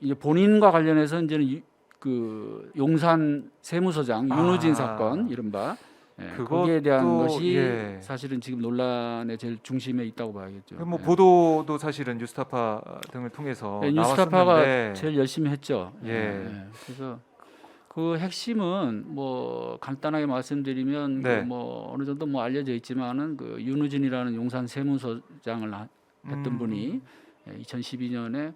이제 본인과 관련해서 이제는 그 용산 세무서장 윤우진 사건 이른바 거기에 대한 것이 예. 사실은 지금 논란의 제일 중심에 있다고 봐야겠죠. 뭐 보도도 사실은 뉴스타파 등을 통해서 뉴스타파가 나왔었는데 제일 열심히 했죠. 예. 그래서 그 핵심은 뭐 간단하게 말씀드리면 네. 뭐 어느 정도 뭐 알려져 있지만은 그 윤우진이라는 용산 세무서장을 했던 분이 2012년에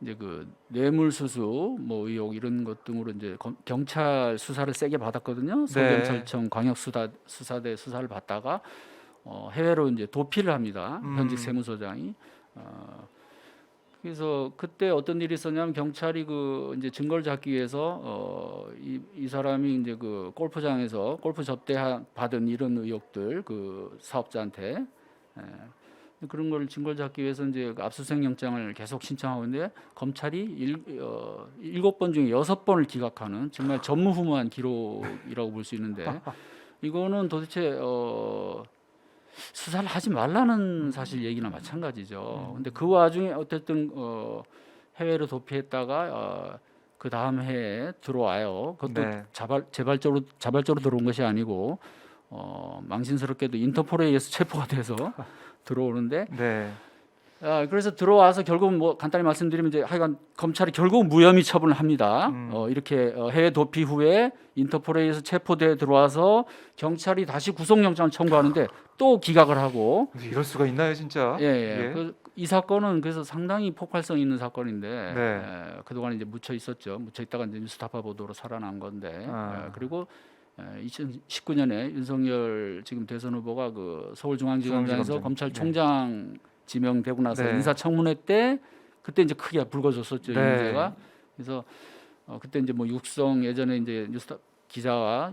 이제 그 뇌물수수 뭐 의혹 이런 것 등으로 이제 경찰 수사를 세게 받았거든요. 서울경찰청 광역수사대 수사를 받다가 해외로 이제 도피를 합니다. 현직 세무서장이. 그래서 그때 어떤 일이 있었냐면 경찰이 그 이제 증거를 잡기 위해서 이 사람이 이제 그 골프장에서 골프 접대 받은 이런 의혹들 그 사업자한테 그런 걸 증거를 잡기 위해서 이제 압수수색 영장을 계속 신청하고 있는데 검찰이 7번 중에 6번을 기각하는 정말 전무후무한 기록이라고 볼 수 있는데 이거는 도대체 수사를 하지 말라는 사실 얘기나 마찬가지죠. 근데 그 와중에 어쨌든 해외로 도피했다가 그 다음 해에 들어와요. 그것도 네. 자발적으로 들어온 것이 아니고 망신스럽게도 인터폴에 의해서 체포가 돼서 들어오는데 네. 그래서 들어와서 결국은 뭐 간단히 말씀드리면 이제 하여간 검찰이 결국 무혐의 처분을 합니다. 이렇게 해외 도피 후에 인터폴에 의해서 체포돼 들어와서 경찰이 다시 구속영장을 청구하는데 또 기각을 하고 이럴 수가 있나요, 진짜? 예. 이 사건은 그래서 상당히 폭발성 있는 사건인데 네. 그동안 이제 묻혀 있었죠. 묻혀 있다가 이제 뉴스타파 보도로 살아난 건데 그리고 2019년에 윤석열 지금 대선 후보가 그 서울중앙지검장에서 검찰총장 지명되고 나서 인사청문회 때 그때 이제 크게 불거졌었죠. 이 문제가. 그래서 그때 이제 뭐 육성 예전에 이제 뉴스타 기자와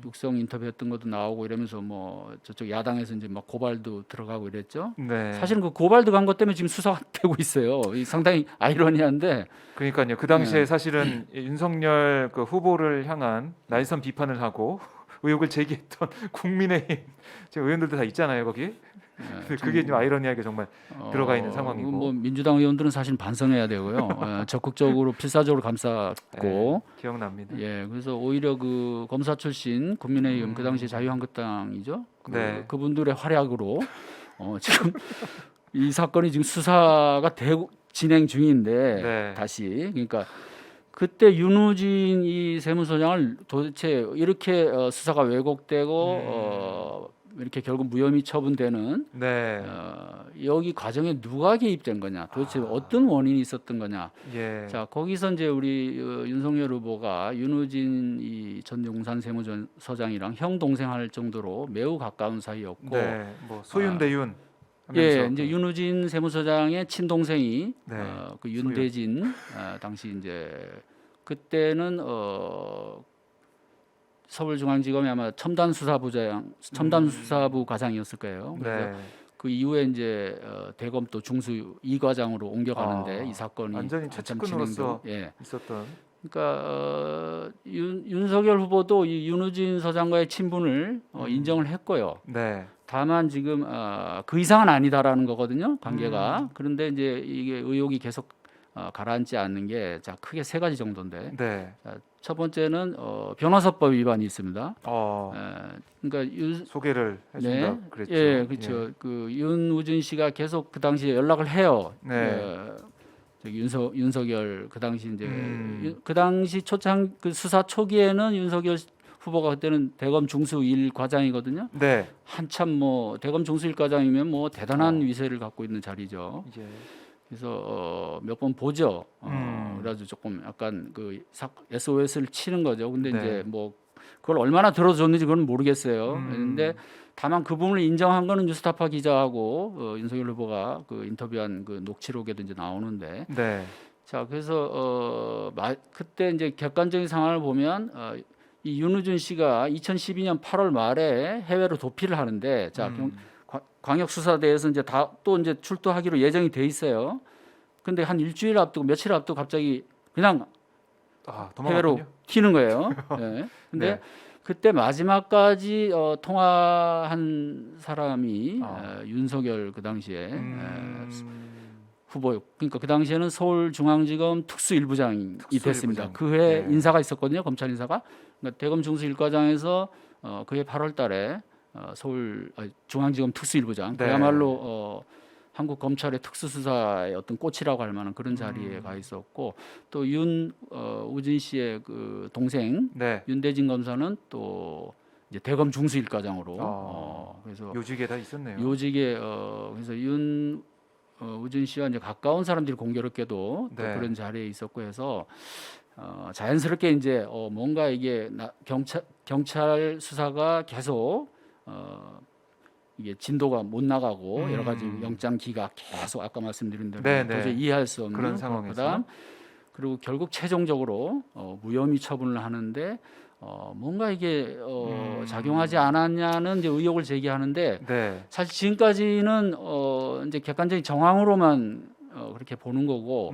육성 인터뷰했던 것도 나오고 이러면서 뭐 저쪽 야당에서 이제 막 고발도 들어가고 이랬죠. 네. 사실은 그 고발 들어간 것 때문에 지금 수사가 되고 있어요. 이 상당히 아이러니한데. 그러니까요. 그 당시에 사실은 윤석열 그 후보를 향한 날선 비판을 하고 의혹을 제기했던 국민의힘 의원들도 다 있잖아요, 거기. 그게 좀 아이러니하게 정말 들어가 있는 상황이고. 뭐 민주당 의원들은 사실 반성해야 되고요. 적극적으로 필사적으로 감쌌고. 기억납니다. 예, 그래서 오히려 그 검사 출신 국민의힘 그 당시 자유한국당이죠. 그분들의 활약으로 지금 이 사건이 지금 수사가 진행 중인데 다시 그러니까. 그때 윤우진 이 세무서장을 도대체 이렇게 수사가 왜곡되고 이렇게 결국 무혐의 처분되는 여기 과정에 누가 개입된 거냐, 도대체 어떤 원인이 있었던 거냐. 자, 거기서 이제 우리 윤석열 후보가 윤우진 이 전 용산 세무서장이랑 형 동생 할 정도로 매우 가까운 사이였고, 뭐 소윤대윤. 예, 이제 윤우진 세무서장의 친동생이 그 윤대진 당시 이제 그때는 서울중앙지검이 아마 첨단수사부 과장이었을 거예요. 그래서 그 이후에 이제 대검 또 중수 2과장으로 옮겨가는데 이 사건이 완전히 최측근으로서 있었던. 그러니까 윤석열 후보도 이 윤우진 서장과의 친분을 인정을 했고요. 다만 지금 그 이상은 아니다라는 거거든요, 관계가. 그런데 이제 이게 의혹이 계속 가라앉지 않는 게 자 크게 세 가지 정도인데. 자, 첫 번째는 변호사법 위반이 있습니다. 그러니까 소개를 해준다 그랬죠. 예, 그렇죠. 그 윤우진 씨가 계속 그 당시에 연락을 해요. 저기 윤석열 그 당시 이제 그 당시 초창 그 수사 초기에는 윤석열 후보가 그때는 대검 중수 1과장이거든요. 한참 뭐 대검 중수 1과장이면 뭐 대단한 위세를 갖고 있는 자리죠. 그래서 몇 번 보죠. 그래가지고 조금 약간 그 SOS를 치는 거죠. 근데 이제 뭐 그걸 얼마나 들어줬는지 그건 모르겠어요. 그런데 다만 그 부분을 인정한 거는 뉴스타파 기자하고 윤석열 후보가 그 인터뷰한 그 녹취록에도 이제 나오는데. 자, 그래서 그때 이제 객관적인 상황을 보면 이 윤우진 씨가 2012년 8월 말에 해외로 도피를 하는데, 자, 광역수사대에서 이제 또 이제 출두하기로 예정이 돼 있어요. 근데 한 일주일 앞두고 며칠 앞두고 갑자기 그냥 해외로 튀는 거예요. 근데 그때 마지막까지 통화한 사람이 윤석열 그 당시에 후보. 그러니까 그 당시에는 서울중앙지검 특수일부장이 됐습니다. 특수일부장. 그해 네. 인사가 있었거든요. 검찰 인사가. 그러니까 대검 중수일과장에서 그해 8월달에 중앙지검 특수일부장. 네. 그야말로 한국 검찰의 특수수사의 어떤 꽃이라고 할 만한 그런 자리에 가 있었고 또 우진 씨의 그 동생 네. 윤대진 검사는 또 이제 대검 중수일과장으로 그래서 요직에 다 있었네요. 요직에 그래서 우진 씨와 이제 가까운 사람들이 공교롭게도 또 네. 그런 자리에 있었고 해서 자연스럽게 이제 뭔가 이게 경찰 수사가 계속 이게 진도가 못 나가고 여러 가지 영장 기각 계속 아까 말씀드린 대로 네, 도저히 네. 이해할 수 없는 그런 상황에서. 그다음 그리고 결국 최종적으로 무혐의 처분을 하는데 뭔가 이게 작용하지 않았냐는 이제 의혹을 제기하는데 네. 사실 지금까지는 이제 객관적인 정황으로만 그렇게 보는 거고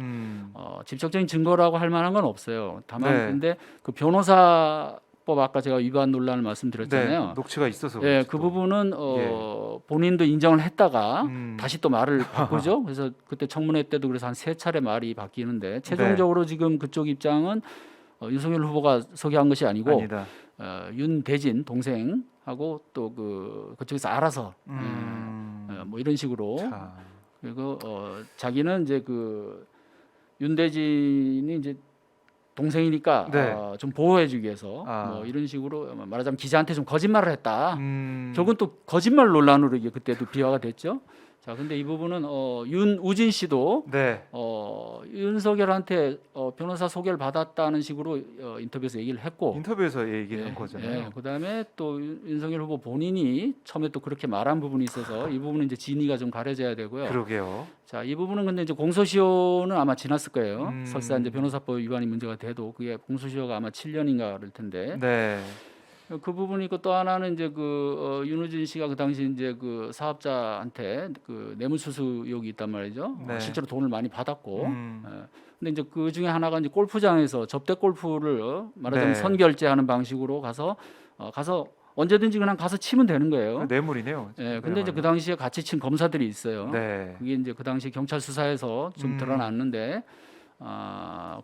직접적인 증거라고 할 만한 건 없어요. 다만 네. 근데 그 변호사법 아까 제가 위반 논란을 말씀드렸잖아요. 네. 녹취가 있어서. 예, 그렇지 그 또. 부분은 예. 본인도 인정을 했다가 다시 또 말을 바꾸죠. 그래서 그때 청문회 때도 그래서 한 3차례 말이 바뀌는데 최종적으로 지금 그쪽 입장은 윤석열 후보가 소개한 것이 아니고 아니다. 윤대진 동생하고 또 그쪽에서 알아서 뭐 이런 식으로 자. 그리고 자기는 이제 윤대진이 이제 동생이니까 네. 좀 보호해주기 위해서 뭐 이런 식으로 말하자면 기자한테 좀 거짓말을 했다. 결국은 또 거짓말 논란으로 이게 그때도 비화가 됐죠. 자, 근데 이 부분은 윤우진 씨도 네. 윤석열한테 변호사 소개를 받았다는 식으로 인터뷰에서 얘기를 했고 인터뷰에서 얘기를 한 거잖아요. 예, 그다음에 또 윤석열 후보 본인이 처음에 또 그렇게 말한 부분이 있어서 이 부분은 이제 진위가 좀 가려져야 되고요. 그러게요. 자, 이 부분은 근데 이제 공소시효는 아마 지났을 거예요. 설사 이제 변호사법 위반이 문제가 돼도 그게 공소시효가 아마 7년인가 그럴 텐데. 네. 그 부분이 있고 또 하나는 이제 윤우진 씨가 그 당시 이제 사업자한테 뇌물수수 의혹이 있단 말이죠. 네. 실제로 돈을 많이 받았고. 근데 이제 그 중에 하나가 이제 골프장에서 접대 골프를 말하자면 네. 선결제하는 방식으로 가서 언제든지 그냥 가서 치면 되는 거예요. 뇌물이네요. 예, 근데 이제 그 당시에 같이 친 검사들이 있어요. 네. 그게 이제 그 당시 경찰 수사에서 좀 드러났는데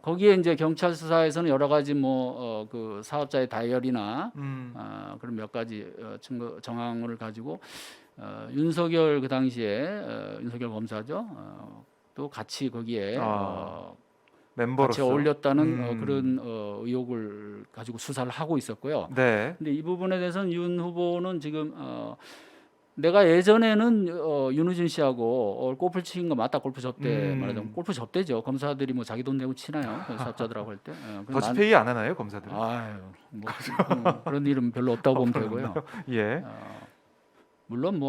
거기에 이제 경찰 수사에서는 여러 가지 그 사업자의 다이어리나 그런 몇 가지 증거 정황을 가지고 윤석열 그 당시에 윤석열 검사죠. 또 같이 거기에 멤버로서 같이 어울렸다는 그런 의혹을 가지고 수사를 하고 있었고요. 네. 근데 이 부분에 대해서는 윤 후보는 지금 내가 예전에는 윤우진 씨하고 골프 치는 거 맞다. 골프 접대 말하자면 골프 접대죠. 검사들이 뭐 자기 돈 내고 치나요? 사업자들하고 할 때. 더치페이 안 하나요, 검사들은? 아유, 뭐 그런 일은 별로 없다고 보면 되고요. 예. 물론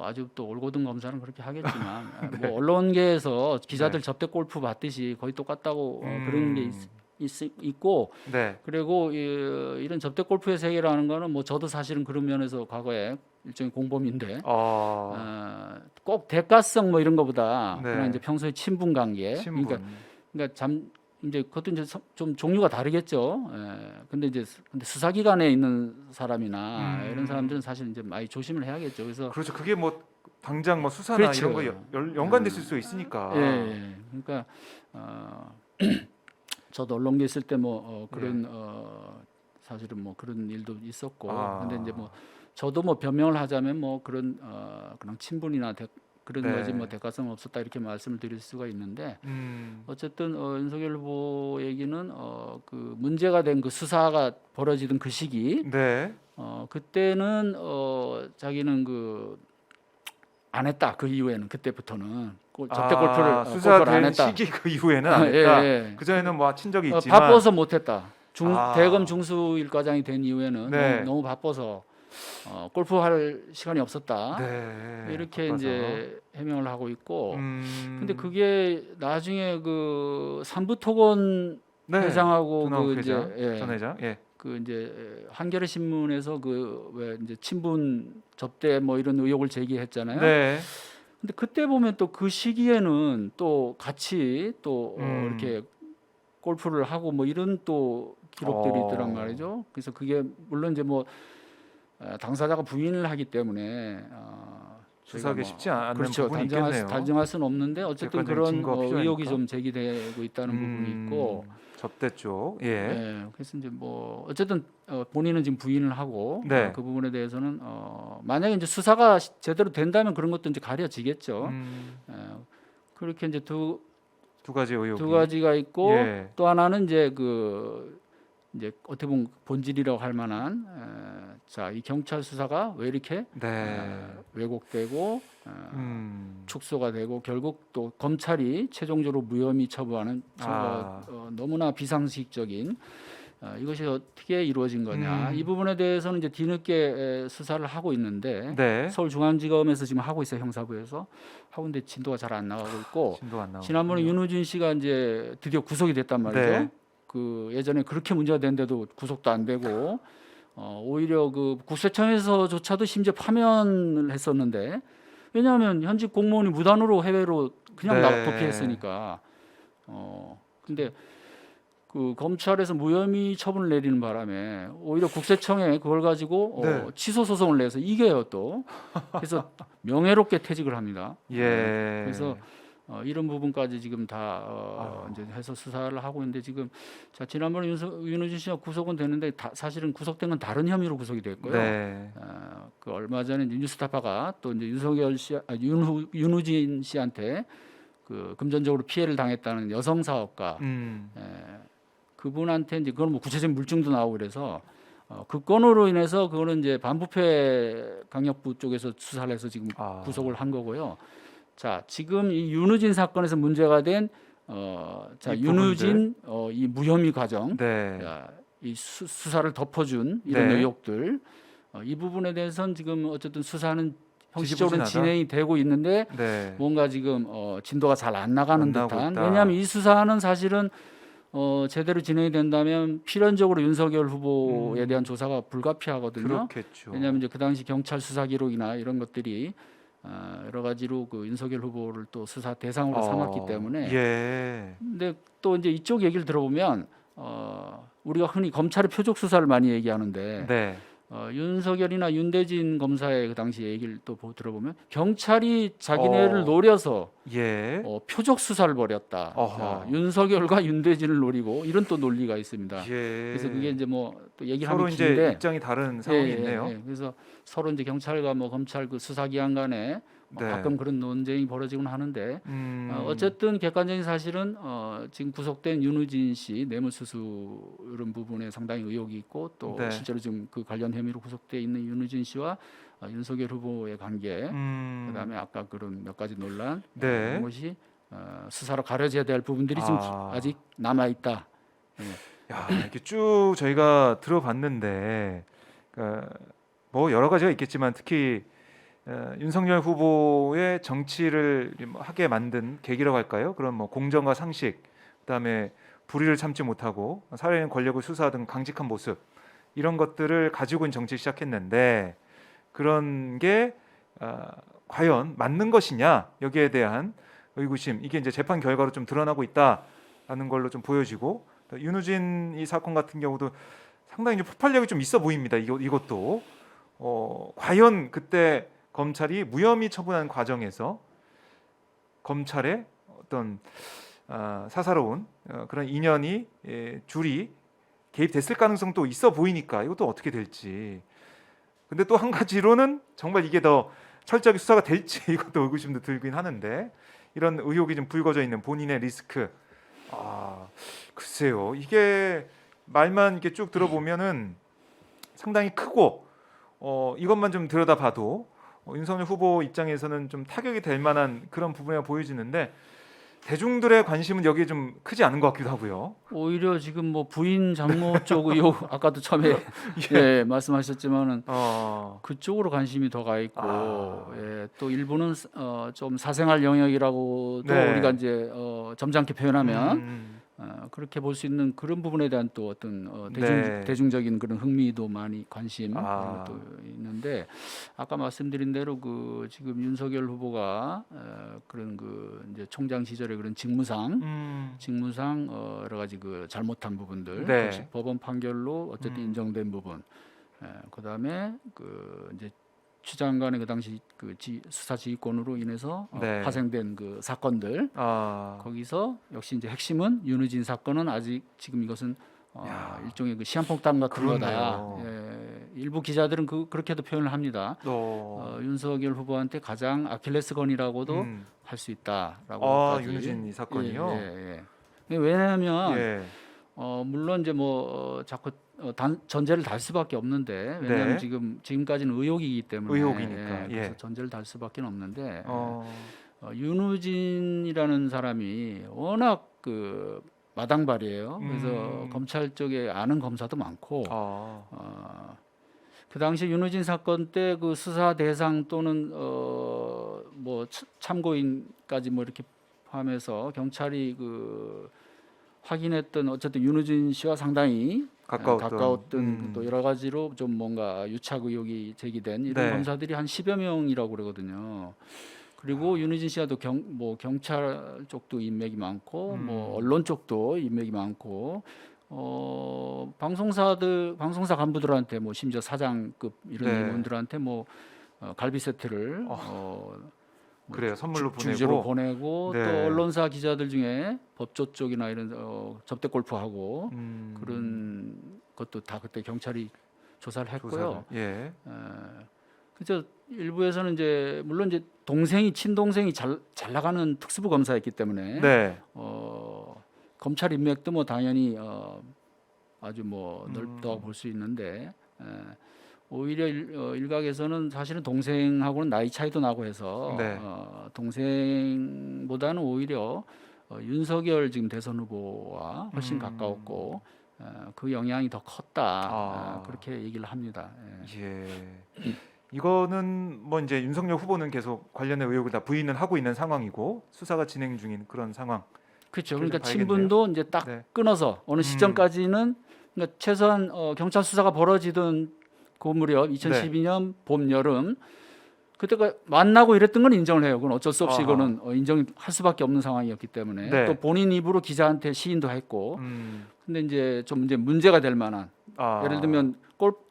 아주 또 올고든 검사는 그렇게 하겠지만 뭐 언론계에서 기자들 접대 골프 받듯이 거의 똑같다고 그런 게 있고 네. 그리고 이런 접대 골프의 세계라는 거는 뭐 저도 사실은 그런 면에서 과거에 일종의 공범인데 꼭 대가성 뭐 이런 거보다 네. 그냥 이제 평소에 친분 관계 그러니까 이제 그것도 이제 좀 종류가 다르겠죠. 근데 수사기관에 있는 사람이나 이런 사람들은 사실 이제 많이 조심을 해야겠죠. 그래서 그렇죠. 그게 뭐 당장 뭐 수사나 그렇죠. 이런 거 연관됐을 수 있으니까. 예. 그러니까 저도 언론계 있을 때 그런 사실은 뭐 그런 일도 있었고 근데 이제 저도 변명을 하자면 그런 그냥 친분이나 그런 네. 거지 대가성 없었다 이렇게 말씀을 드릴 수가 있는데 어쨌든 윤석열 후보 얘기는 그 문제가 된 그 수사가 벌어지던 그 시기 네. 그때는 자기는 안 했다. 그 이후에는 그때부터는 접대 골프를 수사된 안 했다. 시기 그 이후에는 안 했다. 그 전에는 뭐 친 적이 있지만 바빠서 못했다. 대검 중수일과장이 된 이후에는 네. 너무 바빠서 골프할 시간이 없었다. 네. 이렇게 바빠서. 이제 해명을 하고 있고, 근데 그게 나중에 삼부토건 네. 회장하고 전 회장. 예. 이제 한겨레 신문에서 왜 이제 친분 접대 뭐 이런 의혹을 제기했잖아요. 네. 근데 그때 보면 또 그 시기에는 또 같이 또 이렇게 골프를 하고 뭐 이런 또 기록들이 있더란 말이죠. 그래서 그게 물론 이제 당사자가 부인을 하기 때문에 수사하기 쉽지 않은 그렇죠. 부분이 있겠네요. 단정할 수는 없는데 어쨌든 객관적인 그런 증거가 의혹이 필요하니까. 좀 제기되고 있다는 부분이 있고 접대 쪽. 예. 예, 그래서 이제 뭐 어쨌든 본인은 지금 부인을 하고 네. 그 부분에 대해서는 만약에 이제 수사가 제대로 된다면 그런 것도 이제 가려지겠죠. 그렇게 이제 두 가지 의혹이. 두 가지가 있고 예. 또 하나는 이제 이제 어떻게 보면 본질이라고 할 만한 자, 이 경찰 수사가 왜 이렇게 네. 왜곡되고 축소가 되고 결국 또 검찰이 최종적으로 무혐의 처분하는 너무나 비상식적인 이것이 어떻게 이루어진 거냐 이 부분에 대해서는 이제 뒤늦게 수사를 하고 있는데 네. 서울중앙지검에서 지금 하고 있어요. 형사부에서 하고 있는데 진도가 잘 안 나가고 있고 진도가 안 나오고. 지난번에 윤우진 씨가 이제 드디어 구속이 됐단 말이죠. 네. 그 예전에 그렇게 문제가 됐는데도 구속도 안 되고 오히려 그 국세청에서조차도 심지어 파면을 했었는데 왜냐하면 현직 공무원이 무단으로 해외로 그냥 네. 도피했으니까 근데 그 검찰에서 무혐의 처분을 내리는 바람에 오히려 국세청에 그걸 가지고 네. 취소 소송을 내서 이겨요 또 그래서 명예롭게 퇴직을 합니다. 예. 그래서 이런 부분까지 지금 다 이제 해서 수사를 하고 있는데 지금 자 지난번에 윤호진 씨가 구속은 됐는데 사실은 구속된 건 다른 혐의로 구속이 됐고요. 네. 그 얼마 전에 이제 뉴스타파가 또 이제 윤호진 씨한테 그 금전적으로 피해를 당했다는 여성 사업가 그분한테 이제 그건 뭐 구체적인 물증도 나오고 그래서 그 건으로 인해서 그거는 이제 반부패 강력부 쪽에서 수사를 해서 지금 구속을 한 거고요. 자 지금 이 윤우진 사건에서 문제가 된 자 윤우진 이 무혐의 과정, 네. 이 수사를 덮어준 이런 네. 의혹들 이 부분에 대해서는 지금 어쨌든 수사는 형식적으로 지지부진하다? 진행이 되고 있는데 네. 뭔가 지금 진도가 잘 안 나가는 안 나오고 듯한 있다. 왜냐하면 이 수사는 사실은 제대로 진행이 된다면 필연적으로 윤석열 후보에 대한 조사가 불가피하거든요. 그렇겠죠. 왜냐하면 이제 그 당시 경찰 수사 기록이나 이런 것들이 여러 가지로 그 윤석열 후보를 또 수사 대상으로 삼았기 때문에. 예. 근데 또 이제 이쪽 얘기를 들어보면 우리가 흔히 검찰의 표적 수사를 많이 얘기하는데 네. 윤석열이나 윤대진 검사의 그 당시 얘기를 또 들어보면 경찰이 자기네를 노려서 예. 표적 수사를 벌였다. 자, 윤석열과 윤대진을 노리고 이런 또 논리가 있습니다. 예. 그래서 그게 이제 뭐 또 얘기를 서로 하면 이제 긴데 입장이 다른 상황이 있네요. 그래서 서로 이제 경찰과 뭐 검찰 그 수사기관 간에 가끔 그런 논쟁이 벌어지곤 하는데 어쨌든 객관적인 사실은 지금 구속된 윤우진 씨 뇌물수수 이런 부분에 상당히 의혹이 있고 또 실제로 지금 그 관련 혐의로 구속돼 있는 윤우진 씨와 윤석열 후보의 관계, 그다음에 아까 그런 몇 가지 논란 이런 것이 수사로 가려져야 될 부분들이 지금 아직 남아 있다. 야, 이렇게 쭉 저희가 들어봤는데 뭐 여러 가지가 있겠지만 특히 윤석열 후보의 정치를 하게 만든 계기라고 할까요? 그런 뭐 공정과 상식, 그다음에 불의를 참지 못하고 살아있는 권력을 수사하던 강직한 모습 이런 것들을 가지고 정치를 시작했는데 그런 게 과연 맞는 것이냐 여기에 대한 의구심 이게 이제 재판 결과로 좀 드러나고 있다라는 걸로 좀 보여지고 윤우진 이 사건 같은 경우도 상당히 폭발력이 좀 있어 보입니다. 이것도 과연 그때 검찰이 무혐의 처분한 과정에서 검찰의 어떤 사사로운 그런 인연이 줄이 개입됐을 가능성도 있어 보이니까 이것도 어떻게 될지. 근데 또 한 가지로는 정말 이게 더 철저하게 수사가 될지 이것도 의구심도 들긴 하는데 이런 의혹이 좀 불거져 있는 본인의 리스크. 글쎄요. 이게 말만 이렇게 쭉 들어보면은 상당히 크고 이것만 좀 들여다봐도 윤석열 후보 입장에서는 좀 타격이 될 만한 그런 부분이 보여지는데 대중들의 관심은 여기에 좀 크지 않은 것 같기도 하고요. 오히려 지금 뭐 부인 장모 쪽 의혹 아까도 처음에 예, 말씀하셨지만은 그쪽으로 관심이 더 가 있고 또 일부는 좀 사생활 영역이라고도 우리가 이제 점잖게 표현하면 그렇게 볼 수 있는 그런 부분에 대한 또 어떤 대중적인 그런 흥미도 많이 관심 이런 것도 있는데 아까 말씀드린 대로 그 지금 윤석열 후보가 그런 그 이제 총장 시절의 그런 직무상 여러 가지 그 잘못한 부분들 역시 법원 판결로 어쨌든 인정된 부분 그다음에 그 이제 장관의 그 당시 그 수사 지휘권으로 인해서 네. 파생된 그 사건들 거기서 역시 이제 핵심은 윤우진 사건은 아직 지금 이것은 일종의 그 시한폭탄 같은 거다. 그렇네요. 예, 일부 기자들은 그렇게도 표현을 합니다. 윤석열 후보한테 가장 아킬레스건이라고도 할 수 있다라고. 윤우진 이 사건이요. 왜냐하면 물론 이제 자꾸 전제를 달 수밖에 없는데 왜냐하면 지금까지는 의혹이기 때문에 의혹이니까. 그래서 전제를 달 수밖에 없는데 윤우진이라는 사람이 워낙 그 마당발이에요. 그래서 검찰 쪽에 아는 검사도 많고 그 당시 윤우진 사건 때 그 수사 대상 또는 참고인까지 이렇게 포함해서 경찰이 그 확인했던 어쨌든 윤우진 씨와 상당히 가까웠던 또 여러 가지로 좀 뭔가 유착 의혹이 제기된 이런 검사들이 한 10여 명이라고 그러거든요. 그리고 윤우진 씨와도 경찰 쪽도 인맥이 많고 언론 쪽도 인맥이 많고 방송사 간부들한테 심지어 사장급 이런 분들한테 갈비 세트를 그래요. 선물로 주로 보내고 또 네. 언론사 기자들 중에 법조 쪽이나 이런 접대 골프하고 그런 것도 다 그때 경찰이 조사를 했고요. 그래서 일부에서는 이제 물론 이제 친동생이 잘 나가는 특수부 검사였기 때문에 검찰 인맥도 당연히 아주 넓다고 볼 수 있는데 오히려 일각에서는 사실은 동생하고는 나이 차이도 나고 해서 동생보다는 오히려 윤석열 지금 대선 후보와 훨씬 가까웠고 그 영향이 더 컸다. 그렇게 얘기를 합니다. 이거는 이제 윤석열 후보는 계속 관련된 의혹을 다 부인을 하고 있는 상황이고 수사가 진행 중인 그런 상황. 그렇죠. 그러니까 친분도 이제 딱 끊어서 어느 시점까지는 그러니까 최소한 경찰 수사가 벌어지던 그 무렵 2012년 봄 여름 그때가 만나고 이랬던 건 인정을 해요. 그건 어쩔 수 없이 이거는 인정할 수밖에 없는 상황이었기 때문에 또 본인 입으로 기자한테 시인도 했고. 근데 이제 좀 문제가 될 만한 예를 들면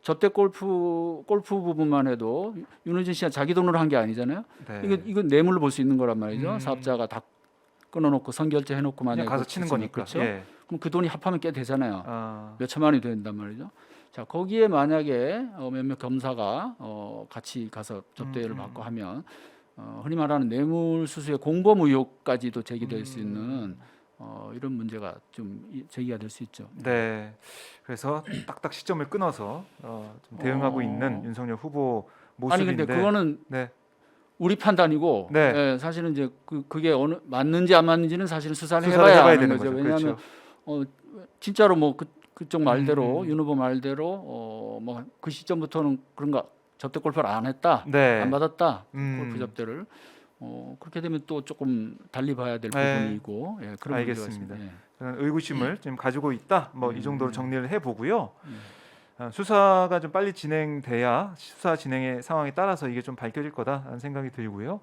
접대 골프 부분만 해도 윤우진 씨가 자기 돈으로 한 게 아니잖아요. 이건 뇌물로 볼 수 있는 거란 말이죠. 사업자가 다 끊어놓고 선결제 해놓고 만약에 가서 치는 거니까. 그렇죠. 그럼 그 돈이 합하면 꽤 되잖아요. 몇 천만 원이 된단 말이죠. 자 거기에 만약에 몇몇 검사가 같이 가서 접대를 받고 하면 흔히 말하는 뇌물수수의 공범 의혹까지도 제기될 수 있는 이런 문제가 좀 제기가 될 수 있죠. 그래서 딱딱 시점을 끊어서 좀 대응하고 있는 윤석열 후보 모습인데. 아니 근데 그거는 우리 판단이고 사실은 이제 그게 맞는지 안 맞는지는 사실은 수사를 해봐야 하는 거죠. 왜냐하면 진짜로 그쪽 말대로 윤 후보 말대로 그 시점부터는 그런가 접대 골프를 안 했다, 안 받았다 골프 접대를 그렇게 되면 또 조금 달리 봐야 될 부분이고 그런 알겠습니다. 의구심을 지금 가지고 있다. 이 정도로 정리를 해보고요. 수사가 좀 빨리 진행돼야 수사 진행의 상황에 따라서 이게 좀 밝혀질 거다라는 생각이 들고요.